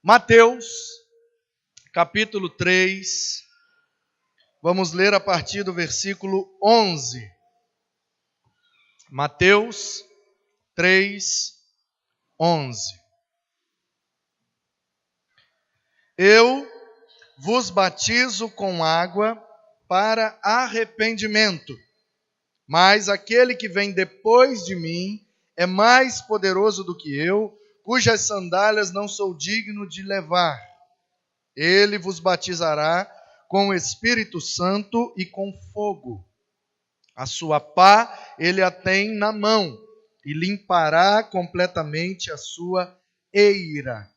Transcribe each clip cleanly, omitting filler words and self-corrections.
Mateus, capítulo 3, vamos ler a partir do versículo 11. Mateus 3, 11. Eu vos batizo com água para arrependimento, mas aquele que vem depois de mim é mais poderoso do que eu, cujas sandálias não sou digno de levar. Ele vos batizará com o Espírito Santo e com fogo. A sua pá ele a tem na mão e limpará completamente a sua eira.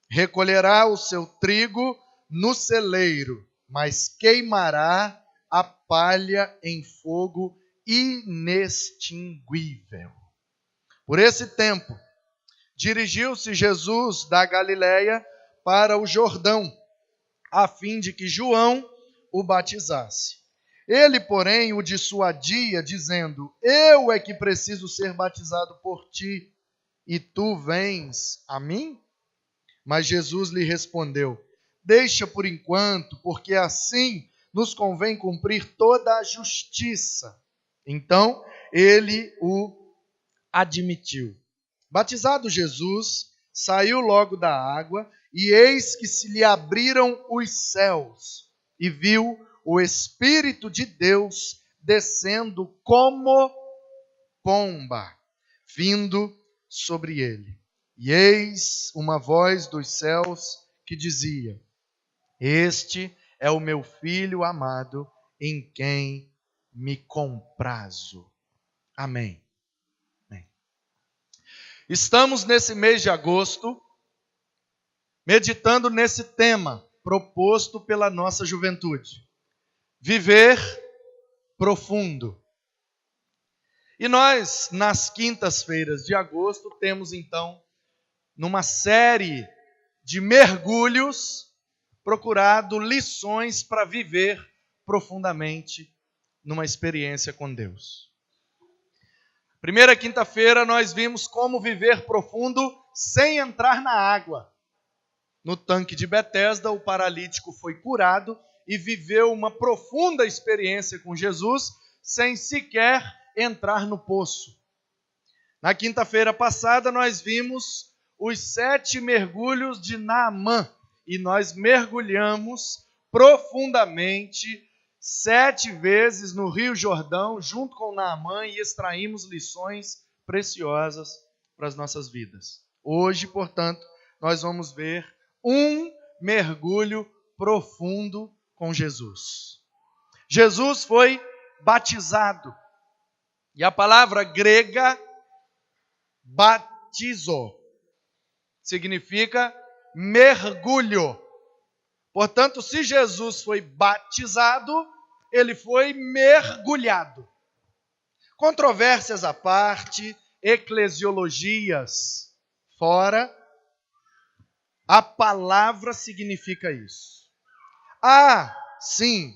Recolherá o seu trigo no celeiro, mas queimará a palha em fogo inextinguível. Por esse tempo, dirigiu-se Jesus da Galileia para o Jordão, a fim de que João o batizasse. Ele, porém, o dissuadia, dizendo: Eu é que preciso ser batizado por ti, e tu vens a mim? Mas Jesus lhe respondeu: Deixa por enquanto, porque assim nos convém cumprir toda a justiça. Então ele o admitiu. Batizado Jesus, saiu logo da água, e eis que se lhe abriram os céus, e viu o Espírito de Deus descendo como pomba, vindo sobre ele. E eis uma voz dos céus que dizia: Este é o meu Filho amado, em quem me comprazo. Amém. Estamos nesse mês de agosto, meditando nesse tema proposto pela nossa juventude: viver profundo. E nós, nas quintas-feiras de agosto, temos então, numa série de mergulhos, procurado lições para viver profundamente numa experiência com Deus. Primeira quinta-feira nós vimos como viver profundo sem entrar na água. No tanque de Betesda, o paralítico foi curado e viveu uma profunda experiência com Jesus sem sequer entrar no poço. Na quinta-feira passada nós vimos os 7 mergulhos de Naamã e nós mergulhamos profundamente 7 vezes no Rio Jordão, junto com Naamã, e extraímos lições preciosas para as nossas vidas. Hoje, portanto, nós vamos ver um mergulho profundo com Jesus. Jesus foi batizado. E a palavra grega batizo significa mergulho. Portanto, se Jesus foi batizado, ele foi mergulhado. Controvérsias à parte, eclesiologias fora, a palavra significa isso. Há, sim,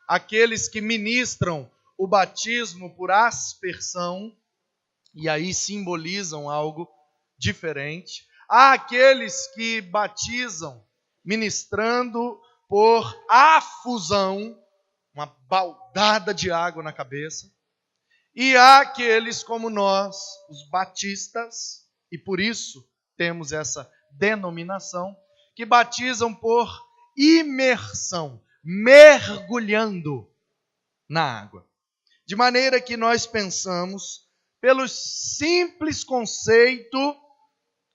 aqueles que ministram o batismo por aspersão, e aí simbolizam algo diferente. Há aqueles que batizam ministrando por afusão, uma baldada de água na cabeça. E há aqueles como nós, os batistas, e por isso temos essa denominação, que batizam por imersão, mergulhando na água. De maneira que nós pensamos, pelo simples conceito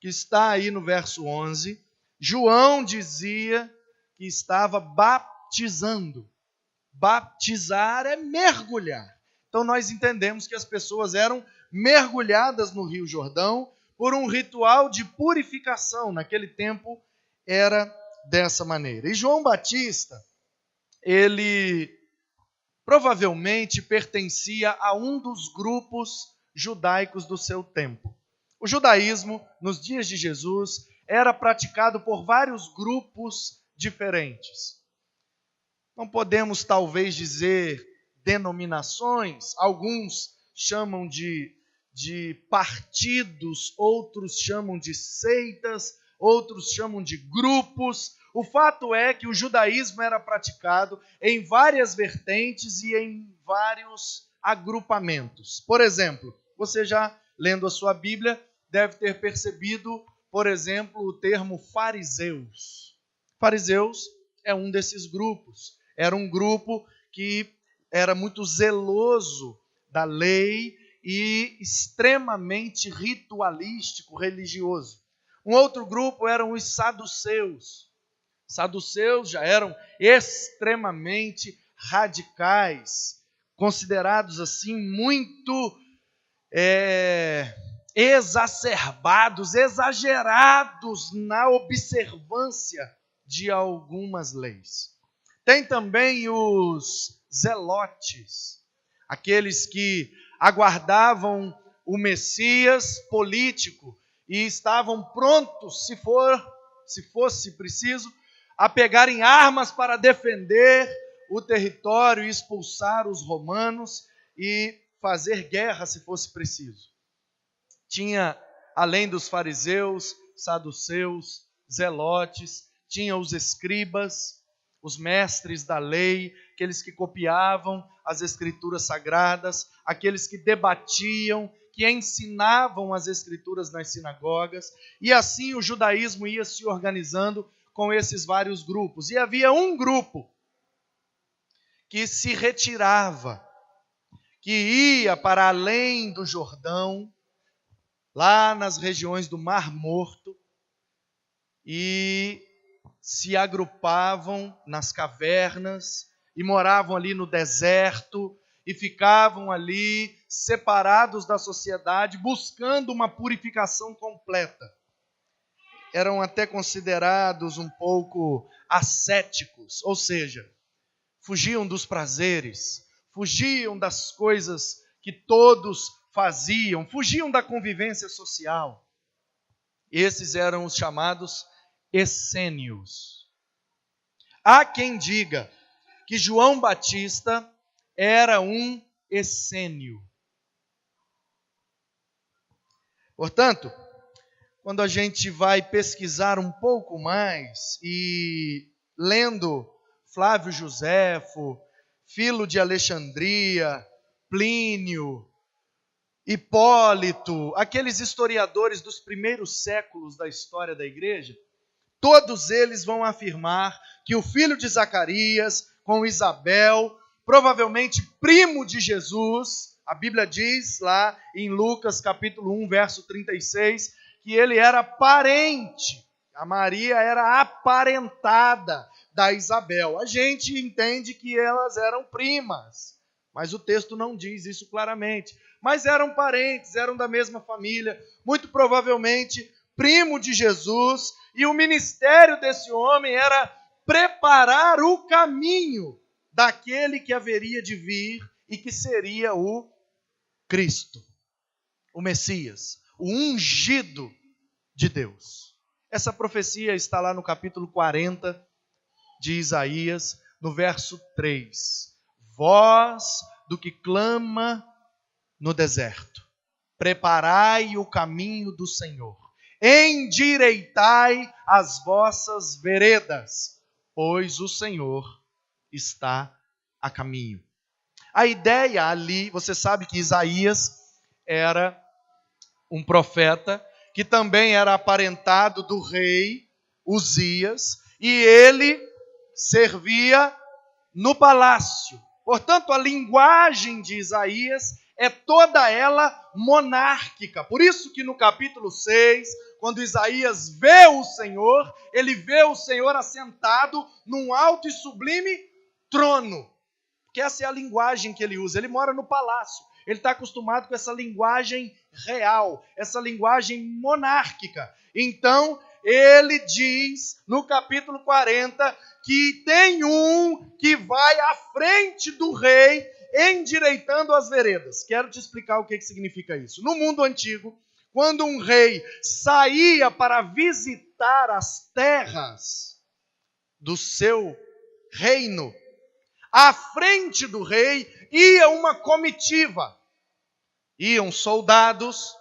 que está aí no verso 11, João dizia que estava batizando. Batizar é mergulhar. Então nós entendemos que as pessoas eram mergulhadas no Rio Jordão por um ritual de purificação. Naquele tempo era dessa maneira. E João Batista, ele provavelmente pertencia a um dos grupos judaicos do seu tempo. O judaísmo, nos dias de Jesus, era praticado por vários grupos diferentes. Não podemos talvez dizer denominações, alguns chamam de partidos, outros chamam de seitas, outros chamam de grupos. O fato é que o judaísmo era praticado em várias vertentes e em vários agrupamentos. Por exemplo, você já lendo a sua Bíblia deve ter percebido, por exemplo, o termo fariseus. Fariseus é um desses grupos. Era um grupo que era muito zeloso da lei e extremamente ritualístico, religioso. Um outro grupo eram os saduceus. Saduceus já eram extremamente radicais, considerados assim muito exacerbados, exagerados na observância de algumas leis. Tem também os zelotes, aqueles que aguardavam o Messias político e estavam prontos, se fosse preciso, a pegarem armas para defender o território e expulsar os romanos e fazer guerra se fosse preciso. Tinha, além dos fariseus, saduceus, zelotes, tinha os escribas, os mestres da lei, aqueles que copiavam as escrituras sagradas, aqueles que debatiam, que ensinavam as escrituras nas sinagogas, e assim o judaísmo ia se organizando com esses vários grupos. E havia um grupo que se retirava, que ia para além do Jordão, lá nas regiões do Mar Morto, e se agrupavam nas cavernas e moravam ali no deserto e ficavam ali separados da sociedade, buscando uma purificação completa. Eram até considerados um pouco ascéticos, ou seja, fugiam dos prazeres, fugiam das coisas que todos faziam, fugiam da convivência social. Esses eram os chamados essênios. Há quem diga que João Batista era um essênio. Portanto, quando a gente vai pesquisar um pouco mais e lendo Flávio Joséfo, Filo de Alexandria, Plínio, Hipólito, aqueles historiadores dos primeiros séculos da história da igreja, todos eles vão afirmar que o filho de Zacarias, com Isabel, provavelmente primo de Jesus, a Bíblia diz lá em Lucas capítulo 1, verso 36, que ele era parente, a Maria era aparentada da Isabel. A gente entende que elas eram primas, mas o texto não diz isso claramente. Mas eram parentes, eram da mesma família, muito provavelmente primo de Jesus, e o ministério desse homem era preparar o caminho daquele que haveria de vir e que seria o Cristo, o Messias, o ungido de Deus. Essa profecia está lá no capítulo 40 de Isaías, no verso 3. Voz do que clama no deserto, preparai o caminho do Senhor, endireitai as vossas veredas, pois o Senhor está a caminho. A ideia ali, você sabe que Isaías era um profeta que também era aparentado do rei Uzias, e ele servia no palácio. Portanto, a linguagem de Isaías é toda ela monárquica. Por isso que no capítulo 6, quando Isaías vê o Senhor, ele vê o Senhor assentado num alto e sublime trono. Porque essa é a linguagem que ele usa. Ele mora no palácio. Ele está acostumado com essa linguagem real, essa linguagem monárquica. Então, ele diz no capítulo 40 que tem um que vai à frente do rei, endireitando as veredas. Quero te explicar o que significa isso. No mundo antigo, quando um rei saía para visitar as terras do seu reino, à frente do rei ia uma comitiva. Iam soldados,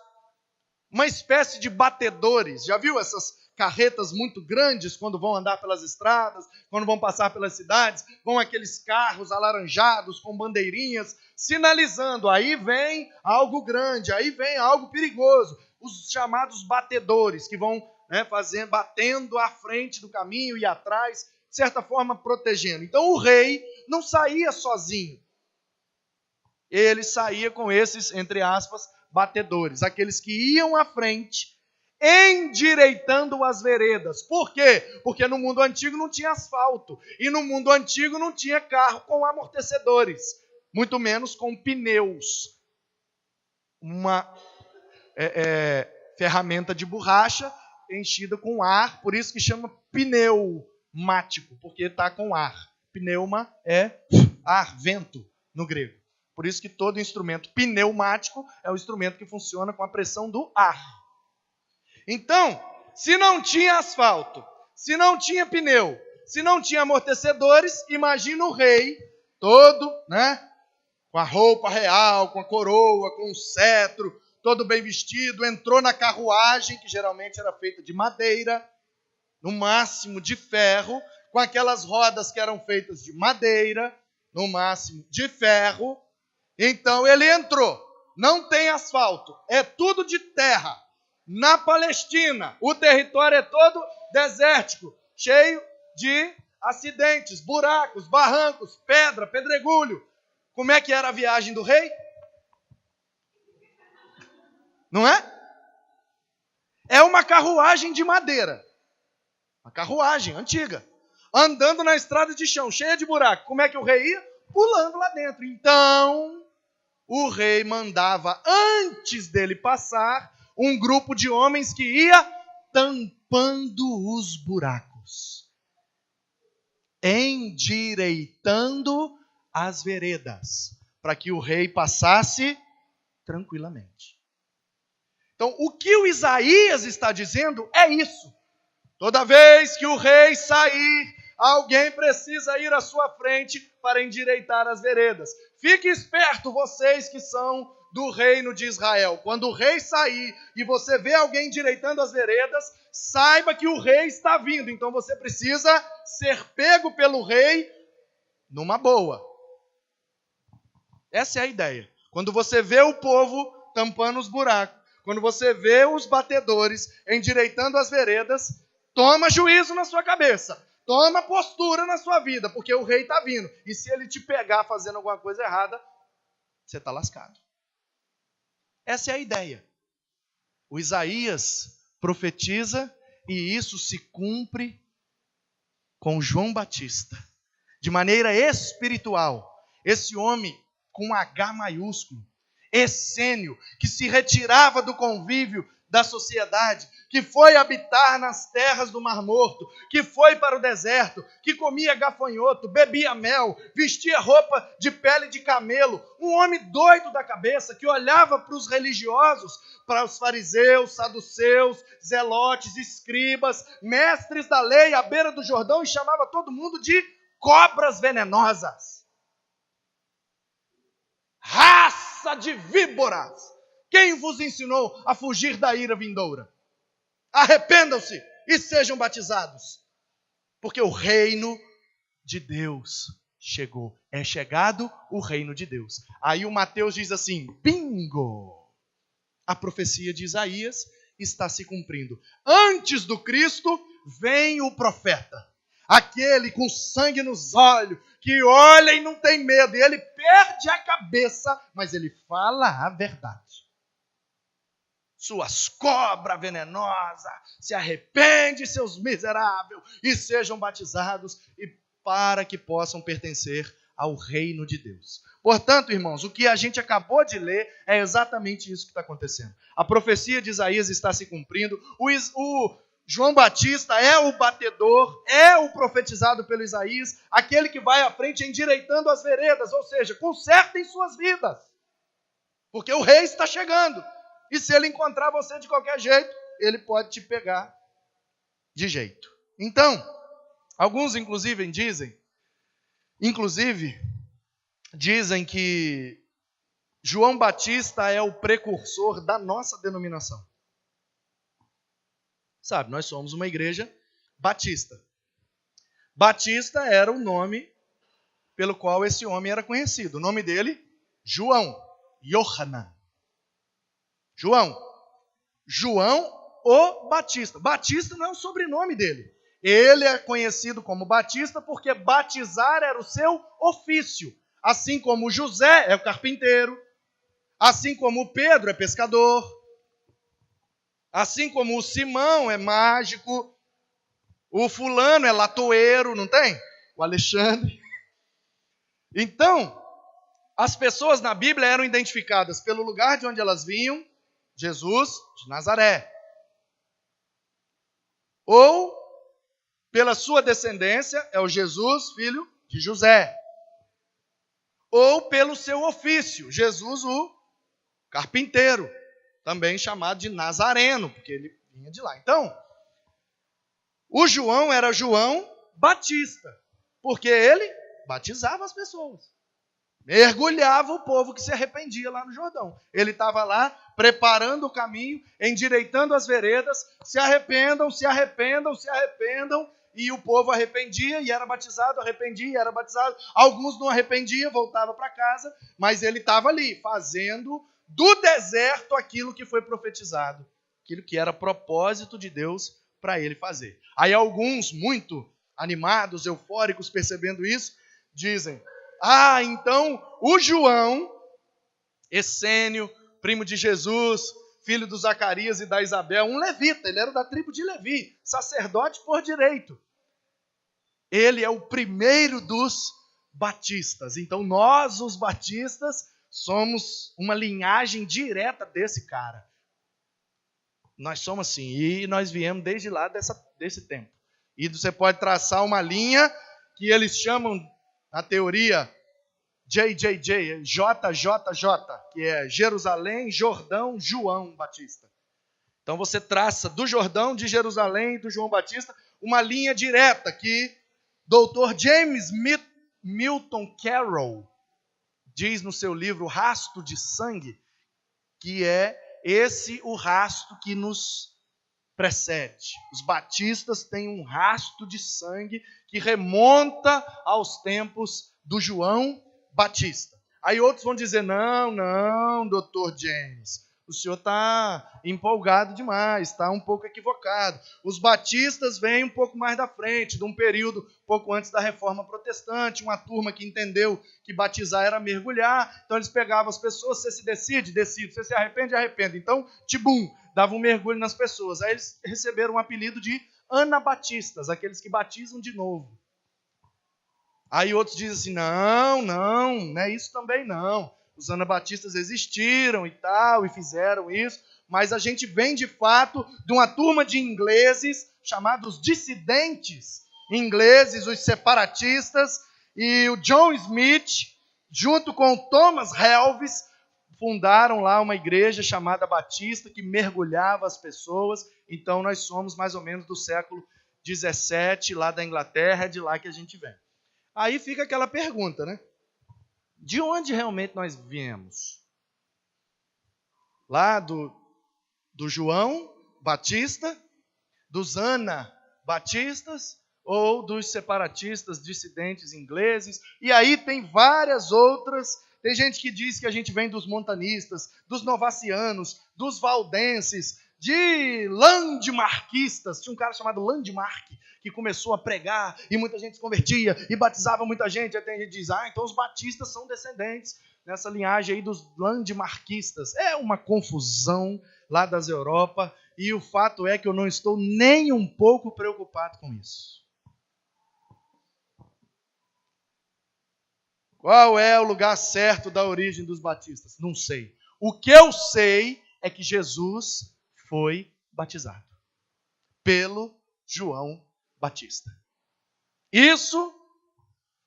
uma espécie de batedores. Já viu essas carretas muito grandes quando vão andar pelas estradas, quando vão passar pelas cidades, vão aqueles carros alaranjados com bandeirinhas, sinalizando, aí vem algo grande, aí vem algo perigoso. Os chamados batedores, que vão batendo à frente do caminho e atrás, de certa forma protegendo. Então o rei não saía sozinho. Ele saía com esses, entre aspas, batedores, aqueles que iam à frente, endireitando as veredas. Por quê? Porque no mundo antigo não tinha asfalto, e no mundo antigo não tinha carro com amortecedores, muito menos com pneus. Uma ferramenta de borracha enchida com ar, por isso que chama pneumático, porque está com ar. Pneuma é ar, vento, no grego. Por isso que todo instrumento pneumático é o instrumento que funciona com a pressão do ar. Então, se não tinha asfalto, se não tinha pneu, se não tinha amortecedores, imagina o rei todo, com a roupa real, com a coroa, com o cetro, todo bem vestido, entrou na carruagem, que geralmente era feita de madeira, no máximo de ferro, com aquelas rodas que eram feitas de madeira, no máximo de ferro. Então ele entrou, não tem asfalto, é tudo de terra. Na Palestina, o território é todo desértico, cheio de acidentes, buracos, barrancos, pedra, pedregulho. Como é que era a viagem do rei? Não é? É uma carruagem de madeira, uma carruagem antiga, andando na estrada de chão, cheia de buraco. Como é que o rei ia? Pulando lá dentro. Então, o rei mandava, antes dele passar, um grupo de homens que ia tampando os buracos, endireitando as veredas, para que o rei passasse tranquilamente. Então, o que o Isaías está dizendo é isso. Toda vez que o rei sair, alguém precisa ir à sua frente para endireitar as veredas. Fique esperto, vocês que são do reino de Israel. Quando o rei sair e você vê alguém endireitando as veredas, saiba que o rei está vindo. Então você precisa ser pego pelo rei numa boa. Essa é a ideia. Quando você vê o povo tampando os buracos, quando você vê os batedores endireitando as veredas, toma juízo na sua cabeça. Toma postura na sua vida, porque o rei está vindo. E se ele te pegar fazendo alguma coisa errada, você está lascado. Essa é a ideia. O Isaías profetiza e isso se cumpre com João Batista. De maneira espiritual. Esse homem com H maiúsculo, essênio, que se retirava do convívio da sociedade, que foi habitar nas terras do Mar Morto, que foi para o deserto, que comia gafanhoto, bebia mel, vestia roupa de pele de camelo, um homem doido da cabeça, que olhava para os religiosos, para os fariseus, saduceus, zelotes, escribas, mestres da lei à beira do Jordão e chamava todo mundo de cobras venenosas. Raça de víboras! Quem vos ensinou a fugir da ira vindoura? Arrependam-se e sejam batizados, porque o reino de Deus chegou. É chegado o reino de Deus. Aí o Mateus diz assim, bingo! A profecia de Isaías está se cumprindo. Antes do Cristo vem o profeta. Aquele com sangue nos olhos, que olha e não tem medo. E ele perde a cabeça, mas ele fala a verdade. Suas cobras venenosas, se arrepende, seus miseráveis, e sejam batizados, e para que possam pertencer ao reino de Deus. Portanto, irmãos, o que a gente acabou de ler é exatamente isso que está acontecendo. A profecia de Isaías está se cumprindo, o João Batista é o batedor, é o profetizado pelo Isaías, aquele que vai à frente endireitando as veredas, ou seja, consertem suas vidas, porque o rei está chegando. E se ele encontrar você de qualquer jeito, ele pode te pegar de jeito. Então, alguns inclusive dizem que João Batista é o precursor da nossa denominação. Sabe, nós somos uma igreja batista. Batista era o nome pelo qual esse homem era conhecido. O nome dele, João. Yohanan. João. João o Batista. Batista não é o sobrenome dele. Ele é conhecido como Batista porque batizar era o seu ofício. Assim como José é o carpinteiro. Assim como o Pedro é pescador. Assim como o Simão é mágico. O fulano é latoeiro, não tem? O Alexandre. Então, as pessoas na Bíblia eram identificadas pelo lugar de onde elas vinham, Jesus de Nazaré. Ou pela sua descendência, é o Jesus, filho de José. Ou pelo seu ofício, Jesus o carpinteiro, também chamado de Nazareno, porque ele vinha de lá. Então, o João era João Batista, porque ele batizava as pessoas. Mergulhava o povo que se arrependia lá no Jordão. Ele estava lá preparando o caminho, endireitando as veredas, se arrependam, se arrependam, se arrependam, e o povo arrependia e era batizado, arrependia e era batizado. Alguns não arrependiam, voltavam para casa, mas ele estava ali, fazendo do deserto aquilo que foi profetizado, aquilo que era propósito de Deus para ele fazer. Aí alguns, muito animados, eufóricos, percebendo isso, dizem: ah, então o João, essênio, primo de Jesus, filho do Zacarias e da Isabel, um levita, ele era da tribo de Levi, sacerdote por direito. Ele é o primeiro dos batistas. Então nós, os batistas, somos uma linhagem direta desse cara. Nós somos assim, e nós viemos desde lá desse tempo. E você pode traçar uma linha que eles chamam, na teoria, JJJ, que é Jerusalém, Jordão, João Batista. Então você traça do Jordão, de Jerusalém e do João Batista uma linha direta que Dr. James Milton Carroll diz no seu livro Rastro de Sangue, que é esse o rastro que nos precede. Os batistas têm um rastro de sangue que remonta aos tempos do João Batista. Aí outros vão dizer: não, Dr. James, o senhor está empolgado demais, está um pouco equivocado. Os batistas vêm um pouco mais da frente, de um período pouco antes da Reforma Protestante, uma turma que entendeu que batizar era mergulhar, então eles pegavam as pessoas: você se decide, você se arrepende. Então, tibum, dava um mergulho nas pessoas. Aí eles receberam um apelido de anabatistas, aqueles que batizam de novo. Aí outros dizem assim: não é isso também não. Os anabatistas existiram e tal, e fizeram isso, mas a gente vem de fato de uma turma de ingleses, chamados dissidentes ingleses, os separatistas, e o John Smith, junto com o Thomas Helves, fundaram lá uma igreja chamada Batista, que mergulhava as pessoas. Então nós somos mais ou menos do século 17, lá da Inglaterra, é de lá que a gente vem. Aí fica aquela pergunta, né? De onde realmente nós viemos? Lá do João Batista, dos anabatistas, ou dos separatistas, dissidentes ingleses? E aí tem várias outras. Tem gente que diz que a gente vem dos montanistas, dos novacianos, dos valdenses, de landmarquistas. Tinha um cara chamado Landmark, que começou a pregar, e muita gente se convertia, e batizava muita gente. Aí tem gente que diz: então os batistas são descendentes nessa linhagem aí dos landmarquistas. É uma confusão lá das Europa, e o fato é que eu não estou nem um pouco preocupado com isso. Qual é o lugar certo da origem dos batistas? Não sei. O que eu sei é que Jesus foi batizado pelo João Batista. Isso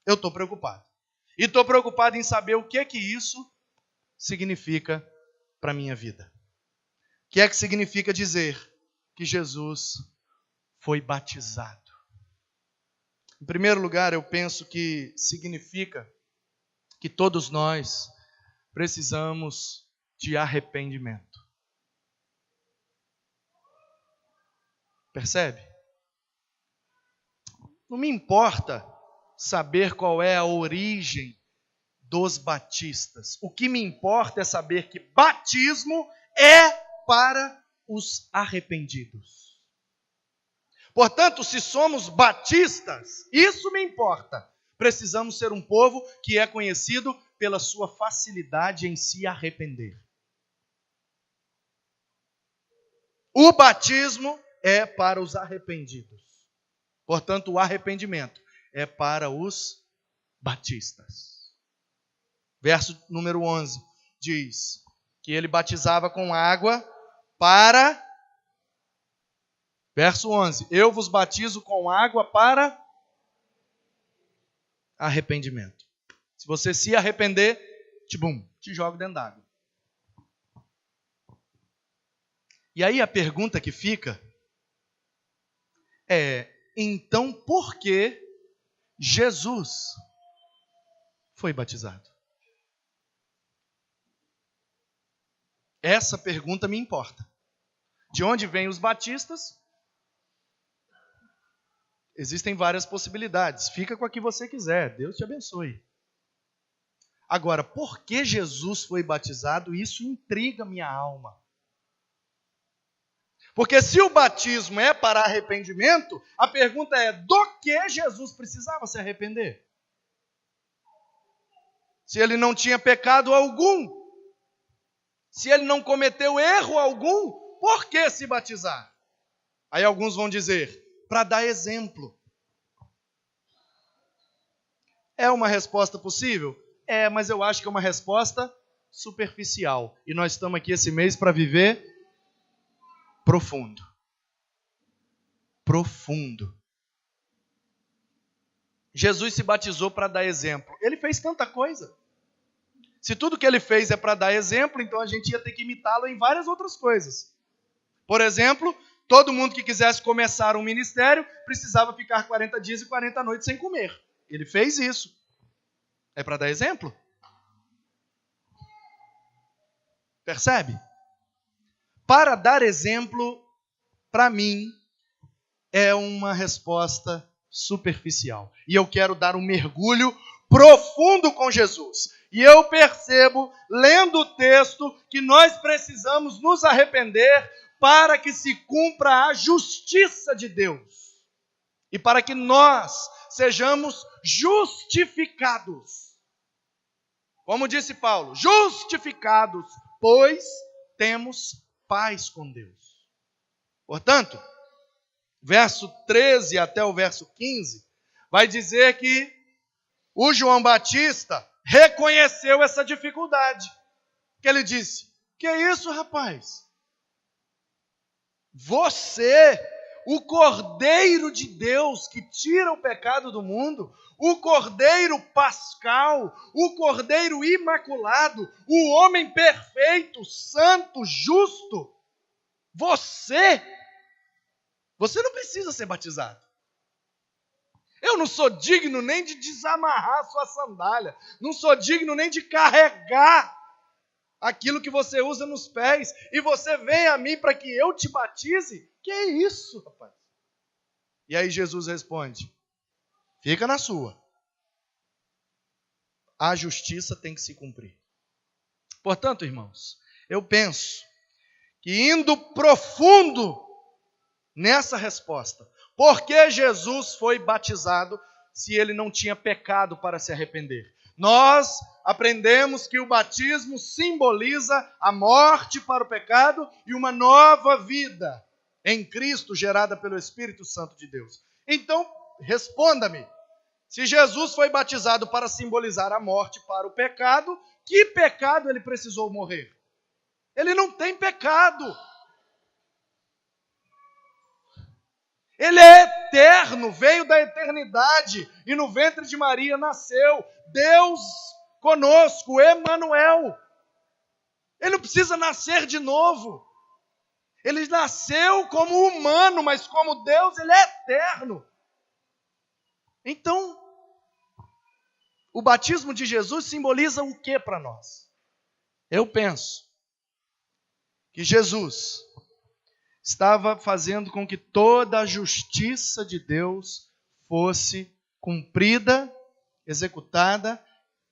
eu estou preocupado. E estou preocupado em saber o que isso significa para a minha vida. O que é que significa dizer que Jesus foi batizado? Em primeiro lugar, eu penso que significa que todos nós precisamos de arrependimento. Percebe? Não me importa saber qual é a origem dos batistas. O que me importa é saber que batismo é para os arrependidos. Portanto, se somos batistas, isso me importa. Precisamos ser um povo que é conhecido pela sua facilidade em se arrepender. O batismo é para os arrependidos. Portanto, o arrependimento é para os batistas. Verso número 11 diz que ele batizava com água para... Verso 11, eu vos batizo com água para arrependimento. Se você se arrepender, te jogo dentro d'água. E aí a pergunta que fica é, então por que Jesus foi batizado? Essa pergunta me importa. De onde vêm os batistas? Existem várias possibilidades. Fica com a que você quiser. Deus te abençoe. Agora, por que Jesus foi batizado? Isso intriga minha alma. Porque se o batismo é para arrependimento, a pergunta é, do que Jesus precisava se arrepender? Se ele não tinha pecado algum, se ele não cometeu erro algum, por que se batizar? Aí alguns vão dizer, para dar exemplo. É uma resposta possível? É, mas eu acho que é uma resposta superficial. E nós estamos aqui esse mês para viver profundo. Profundo. Jesus se batizou para dar exemplo. Ele fez tanta coisa. Se tudo que ele fez é para dar exemplo, então a gente ia ter que imitá-lo em várias outras coisas. Por exemplo, todo mundo que quisesse começar um ministério precisava ficar 40 dias e 40 noites sem comer. Ele fez isso. É para dar exemplo? Percebe? Para dar exemplo, para mim, é uma resposta superficial. E eu quero dar um mergulho profundo com Jesus. E eu percebo, lendo o texto, que nós precisamos nos arrepender para que se cumpra a justiça de Deus. E para que nós sejamos justificados. Como disse Paulo, justificados, pois temos paz com Deus. Portanto, verso 13 até o verso 15, vai dizer que o João Batista reconheceu essa dificuldade. Que ele disse, que é isso, rapaz? Você, o Cordeiro de Deus que tira o pecado do mundo, o Cordeiro pascal, o Cordeiro imaculado, o homem perfeito, santo, justo, você não precisa ser batizado. Eu não sou digno nem de desamarrar sua sandália, não sou digno nem de carregar aquilo que você usa nos pés, e você vem a mim para que eu te batize? Que é isso, rapaz? E aí Jesus responde, fica na sua. A justiça tem que se cumprir. Portanto, irmãos, eu penso que indo profundo nessa resposta, por que Jesus foi batizado se ele não tinha pecado para se arrepender? Nós aprendemos que o batismo simboliza a morte para o pecado e uma nova vida em Cristo gerada pelo Espírito Santo de Deus. Então, responda-me, se Jesus foi batizado para simbolizar a morte para o pecado, que pecado ele precisou morrer? Ele não tem pecado. Ele é eterno, veio da eternidade e no ventre de Maria nasceu. Deus conosco, Emanuel. Ele não precisa nascer de novo. Ele nasceu como humano, mas como Deus, ele é eterno. Então, o batismo de Jesus simboliza o que para nós? Eu penso que Jesus estava fazendo com que toda a justiça de Deus fosse cumprida, executada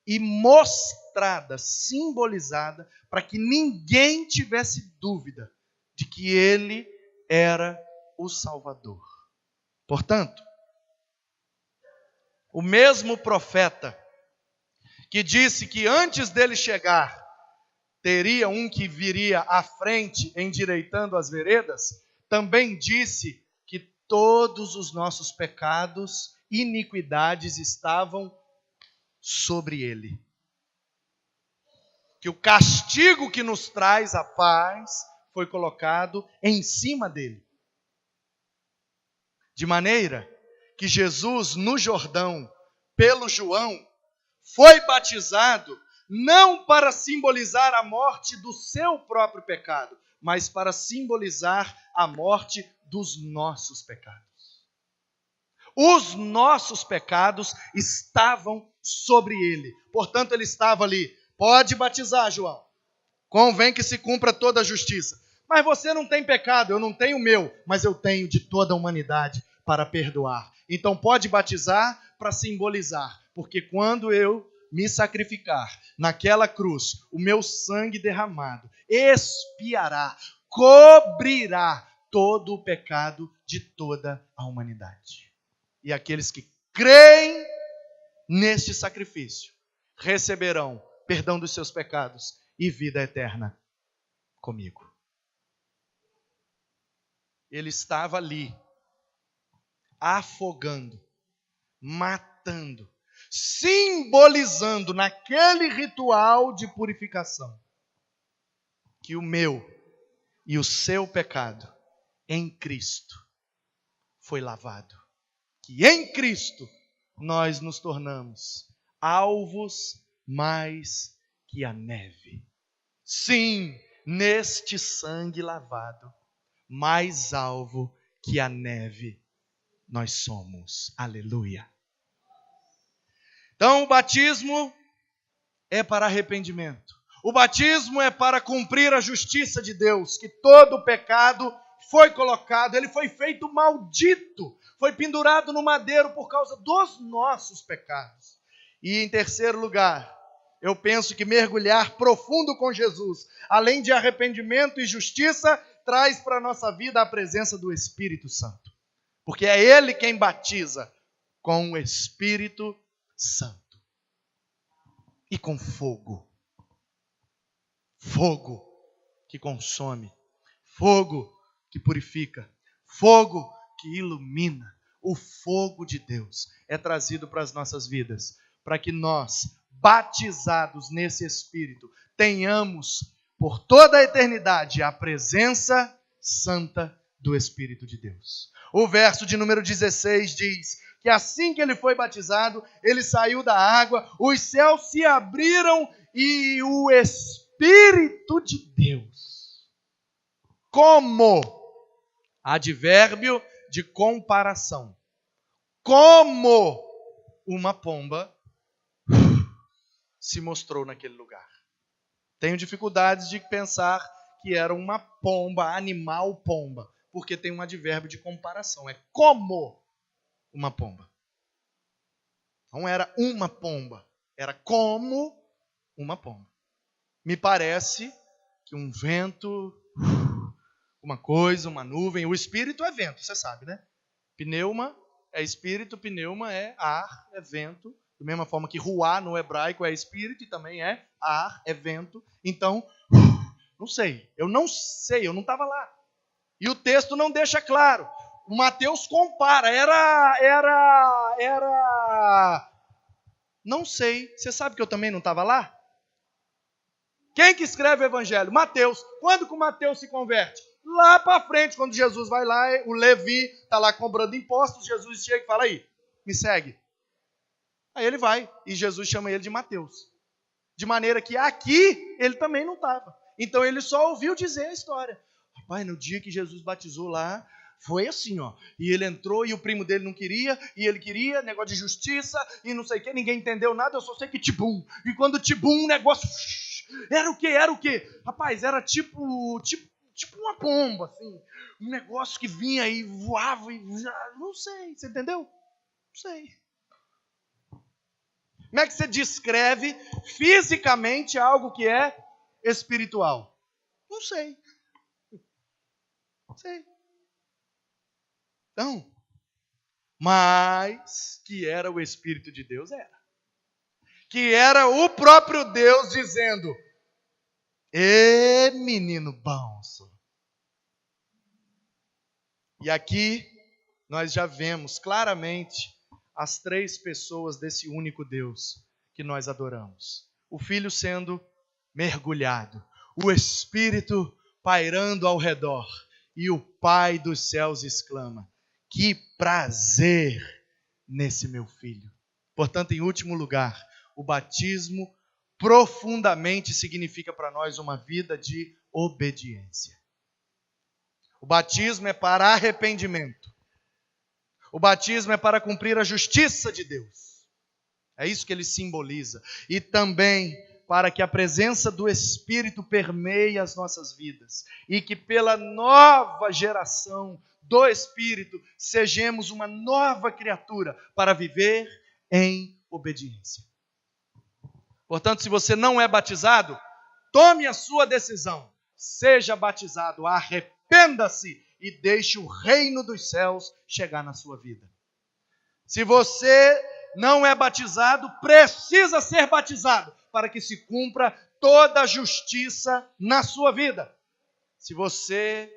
e mostrada, simbolizada, para que ninguém tivesse dúvida de que ele era o Salvador. Portanto, o mesmo profeta que disse que antes dele chegar, teria um que viria à frente endireitando as veredas, também disse que todos os nossos pecados, iniquidades estavam sobre ele. Que o castigo que nos traz a paz foi colocado em cima dele. De maneira que Jesus, no Jordão, pelo João, foi batizado não para simbolizar a morte do seu próprio pecado, mas para simbolizar a morte dos nossos pecados. Os nossos pecados estavam sobre ele. Portanto, ele estava ali. Pode batizar, João. Convém que se cumpra toda a justiça. Mas você não tem pecado, eu não tenho o meu, mas eu tenho de toda a humanidade para perdoar. Então pode batizar para simbolizar, porque quando eu me sacrificar naquela cruz, o meu sangue derramado expiará, cobrirá todo o pecado de toda a humanidade. E aqueles que creem neste sacrifício receberão perdão dos seus pecados e vida eterna comigo. Ele estava ali, afogando, matando, simbolizando naquele ritual de purificação que o meu e o seu pecado em Cristo foi lavado. Que em Cristo nós nos tornamos alvos mais que a neve. Sim, neste sangue lavado, mais alvo que a neve nós somos. Aleluia. Então o batismo é para arrependimento. O batismo é para cumprir a justiça de Deus, que todo o pecado foi colocado, ele foi feito maldito, foi pendurado no madeiro por causa dos nossos pecados. E em terceiro lugar, eu penso que mergulhar profundo com Jesus, além de arrependimento e justiça, traz para a nossa vida a presença do Espírito Santo. Porque é Ele quem batiza com o Espírito Santo. E com fogo. Fogo que consome. Fogo que purifica. Fogo que ilumina. O fogo de Deus é trazido para as nossas vidas, para que nós, batizados nesse Espírito, tenhamos por toda a eternidade a presença santa do Espírito de Deus. O verso de número 16 diz que assim que ele foi batizado, ele saiu da água, os céus se abriram e o Espírito de Deus, como advérbio de comparação, como uma pomba, se mostrou naquele lugar. Tenho dificuldades de pensar que era uma pomba, animal pomba, porque tem um advérbio de comparação. É como uma pomba. Não era uma pomba, era como uma pomba. Me parece que um vento, uma coisa, uma nuvem, o espírito é vento, você sabe, né? Pneuma é espírito, pneuma é ar, é vento. Da mesma forma que ruá no hebraico é espírito e também é ar, é vento. Então, não sei, eu não estava lá. E o texto não deixa claro. O Mateus compara, não sei, você sabe que eu também não estava lá? Quem que escreve o evangelho? Mateus. Quando que o Mateus se converte? Lá para frente, quando Jesus vai lá, o Levi está lá cobrando impostos, Jesus chega e fala aí, me segue. Aí ele vai, e Jesus chama ele de Mateus. De maneira que aqui, ele também não estava. Então ele só ouviu dizer a história. Rapaz, no dia que Jesus batizou lá, foi assim, ó. E ele entrou e o primo dele não queria, e ele queria, negócio de justiça, e não sei o que, ninguém entendeu nada, eu só sei que tibum. E quando tibum, o negócio... Era o quê? Rapaz, era tipo tipo uma pomba, assim, um negócio que vinha e voava e não sei, você entendeu? Não sei. Como é que você descreve fisicamente algo que é espiritual? Não sei. Não sei. Então, mas que era o Espírito de Deus, era. Que era o próprio Deus dizendo: ê, menino bom. E aqui nós já vemos claramente as três pessoas desse único Deus que nós adoramos. O Filho sendo mergulhado, o Espírito pairando ao redor, e o Pai dos céus exclama: que prazer nesse meu Filho. Portanto, em último lugar, o batismo profundamente significa para nós uma vida de obediência. O batismo é para arrependimento. O batismo é para cumprir a justiça de Deus. É isso que ele simboliza. E também para que a presença do Espírito permeie as nossas vidas. E que pela nova geração do Espírito sejamos uma nova criatura para viver em obediência. Portanto, se você não é batizado, tome a sua decisão. Seja batizado, arrependa-se e deixe o reino dos céus chegar na sua vida. Se você não é batizado, precisa ser batizado para que se cumpra toda a justiça na sua vida. Se você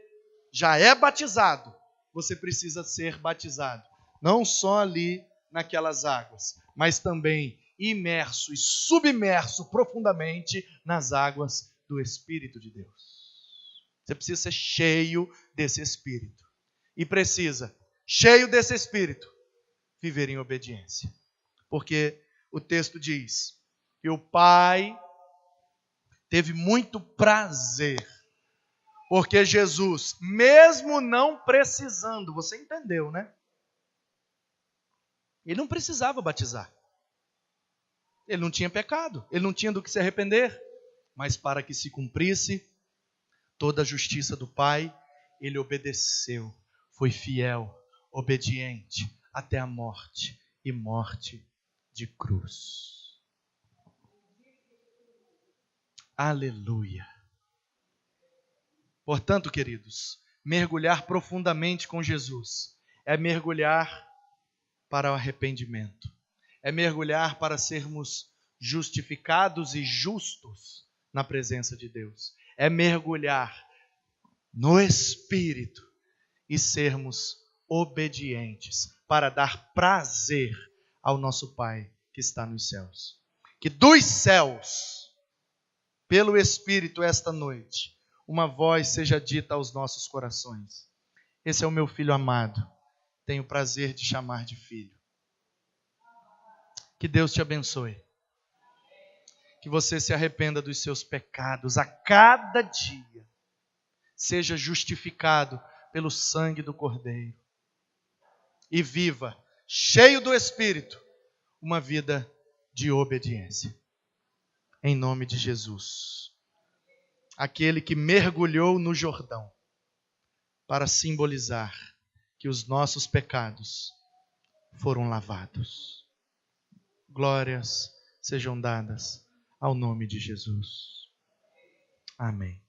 já é batizado, você precisa ser batizado. Não só ali naquelas águas, mas também imerso e submerso profundamente nas águas do Espírito de Deus. Você precisa ser cheio desse Espírito. E precisa, cheio desse Espírito, viver em obediência. Porque o texto diz que o Pai teve muito prazer. Porque Jesus, mesmo não precisando, você entendeu, né? Ele não precisava batizar. Ele não tinha pecado, ele não tinha do que se arrepender. Mas para que se cumprisse toda a justiça do Pai, ele obedeceu, foi fiel, obediente, até a morte, e morte de cruz. Aleluia. Portanto, queridos, mergulhar profundamente com Jesus é mergulhar para o arrependimento, é mergulhar para sermos justificados e justos na presença de Deus, é mergulhar no Espírito e sermos obedientes para dar prazer ao nosso Pai que está nos céus. Que dos céus, pelo Espírito esta noite, uma voz seja dita aos nossos corações: esse é o meu filho amado, tenho o prazer de chamar de filho. Que Deus te abençoe. Que você se arrependa dos seus pecados a cada dia. Seja justificado pelo sangue do Cordeiro. E viva, cheio do Espírito, uma vida de obediência. Em nome de Jesus. Aquele que mergulhou no Jordão para simbolizar que os nossos pecados foram lavados. Glórias sejam dadas ao nome de Jesus. Amém.